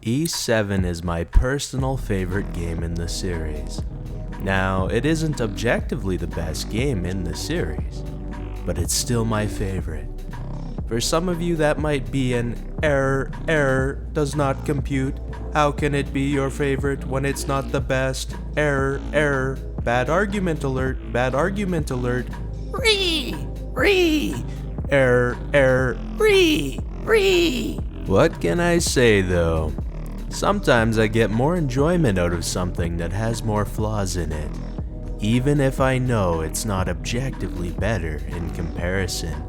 Ys 7 is my personal favorite game in the series. Now, it isn't objectively the best game in the series, but it's still my favorite. For some of you that might be an error does not compute. How can it be your favorite when it's not the best? Error, bad argument alert, error, What can I say though? Sometimes I get more enjoyment out of something that has more flaws in it, even if I know it's not objectively better in comparison.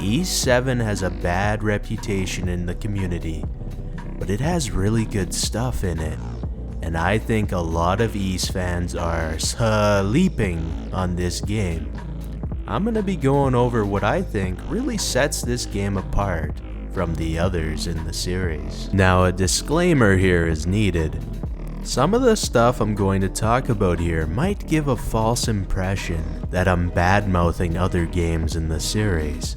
Ys 7 has a bad reputation in the community, but it has really good stuff in it, and I think a lot of Ys fans are sleeping on this game. I'm gonna be going over what I think really sets this game apart from the others in the series. Now, a disclaimer here is needed. Some of the stuff I'm going to talk about here might give a false impression that I'm bad-mouthing other games in the series.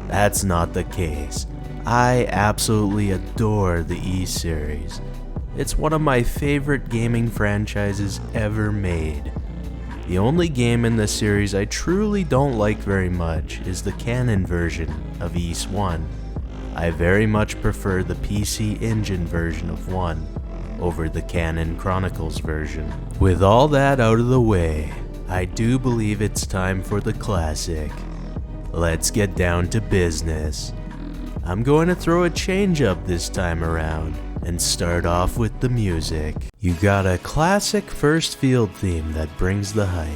That's not the case. I absolutely adore the Ys series. It's one of my favorite gaming franchises ever made. The only game in the series I truly don't like very much is the canon version of Ys 1. I very much prefer the PC Engine version of 1 over the Canon Chronicles version. With all that out of the way, I do believe it's time for the classic. Let's get down to business. I'm going to throw a change up this time around and start off with the music. You got a classic first field theme that brings the hype.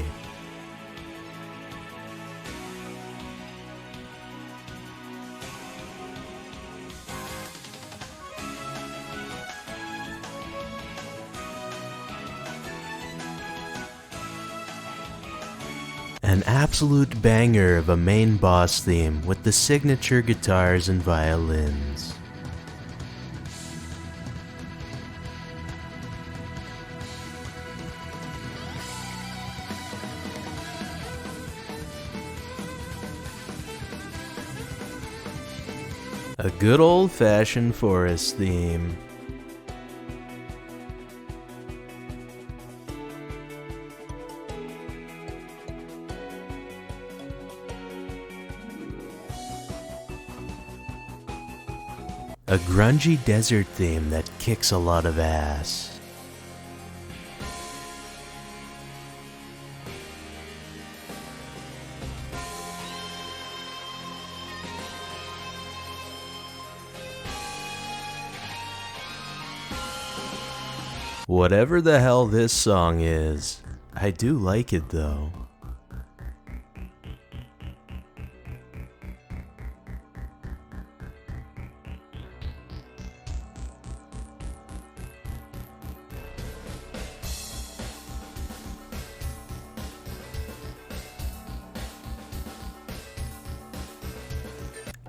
An absolute banger of a main boss theme with the signature guitars and violins. A good old-fashioned forest theme. A grungy desert theme that kicks a lot of ass. Whatever the hell this song is, I do like it though.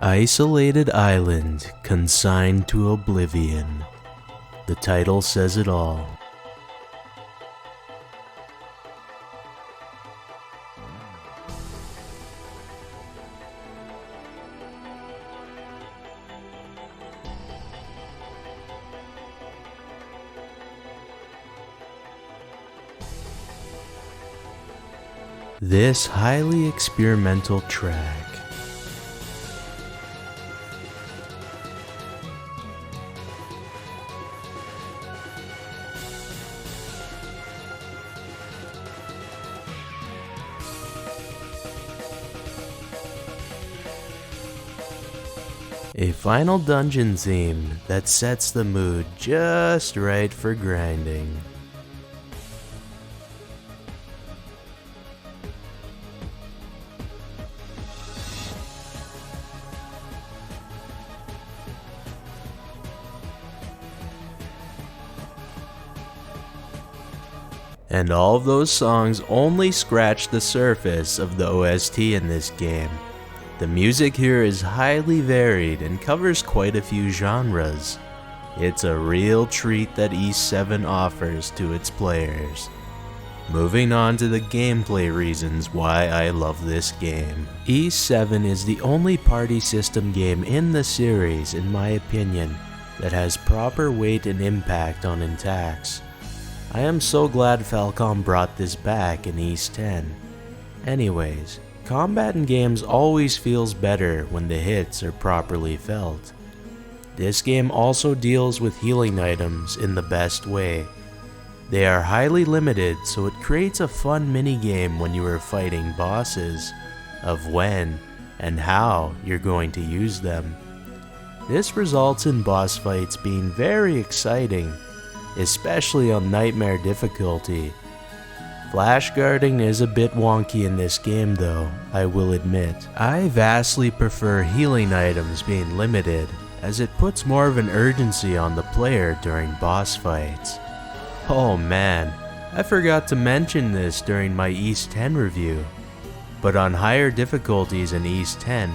Isolated Island, Consigned to Oblivion. The title says it all. This highly experimental track a final dungeon theme that sets the mood just right for grinding. And all of those songs only scratch the surface of the OST in this game. The music here is highly varied and covers quite a few genres. It's a real treat that Ys 7 offers to its players. Moving on to the gameplay reasons why I love this game. Ys 7 is the only party system game in the series, in my opinion, that has proper weight and impact on attacks. I am so glad Falcom brought this back in Ys 10. Anyways, combat in games always feels better when the hits are properly felt. This game also deals with healing items in the best way. They are highly limited, so it creates a fun minigame when you are fighting bosses, of when and how you're going to use them. This results in boss fights being very exciting, especially on Nightmare difficulty. Flash guarding is a bit wonky in this game though, I will admit. I vastly prefer healing items being limited, as it puts more of an urgency on the player during boss fights. Oh man, I forgot to mention this during my Ys 10 review, but on higher difficulties in Ys 10,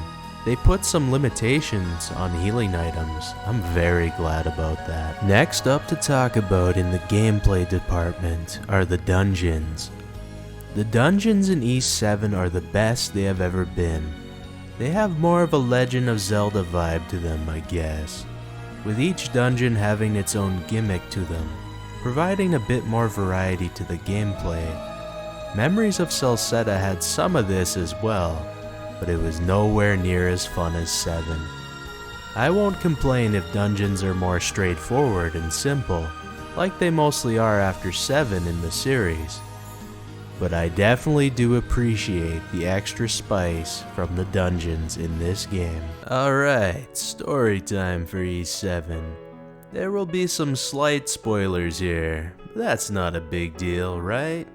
they put some limitations on healing items. I'm very glad about that. Next up to talk about in the gameplay department are the dungeons. The dungeons in Ys 7 are the best they have ever been. They have more of a Legend of Zelda vibe to them, I guess, with each dungeon having its own gimmick to them, providing a bit more variety to the gameplay. Memories of Celceta had some of this as well, but it was nowhere near as fun as 7. I won't complain if dungeons are more straightforward and simple, like they mostly are after 7 in the series, but I definitely do appreciate the extra spice from the dungeons in this game. Alright, story time for Ys 7. There will be some slight spoilers here, but that's not a big deal, right?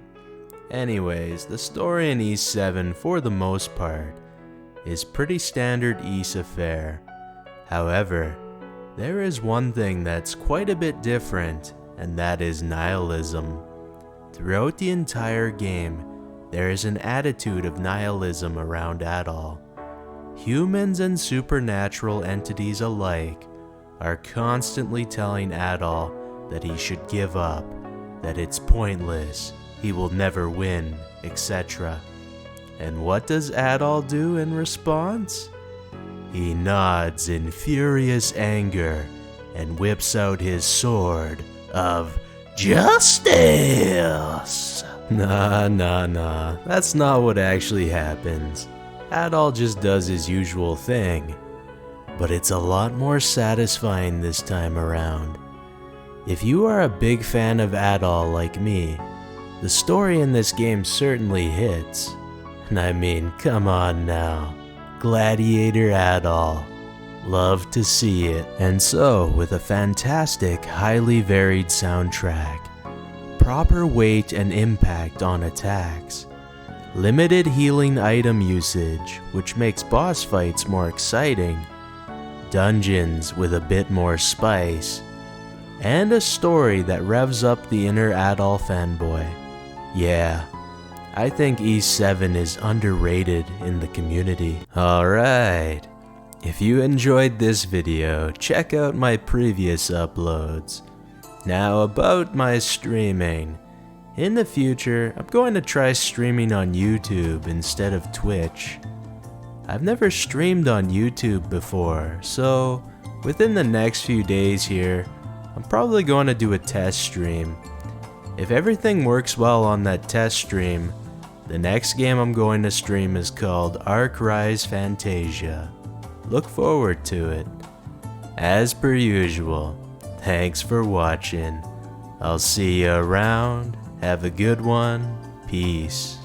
Anyways, the story in Ys 7, for the most part, is pretty standard Ys affair. However, there is one thing that's quite a bit different, and that is nihilism. Throughout the entire game, there is an attitude of nihilism around Adol. Humans and supernatural entities alike are constantly telling Adol that he should give up, that it's pointless, he will never win, etc. And what does Adol do in response? He nods in furious anger and whips out his sword of justice. Nah, that's not what actually happens. Adol just does his usual thing, but it's a lot more satisfying this time around. If you are a big fan of Adol like me, the story in this game certainly hits. And I mean, come on now, Gladiator Adol, love to see it. And so, with a fantastic, highly varied soundtrack, proper weight and impact on attacks, limited healing item usage, which makes boss fights more exciting, dungeons with a bit more spice, and a story that revs up the inner Adol fanboy. Yeah, I think Ys 7 is underrated in the community. Alright, if you enjoyed this video, check out my previous uploads. Now about my streaming. In the future, I'm going to try streaming on YouTube instead of Twitch. I've never streamed on YouTube before, so within the next few days here, I'm probably going to do a test stream. If everything works well on that test stream, the next game I'm going to stream is called Arc Rise Fantasia. Look forward to it. As per usual, thanks for watching. I'll see you around. Have a good one. Peace.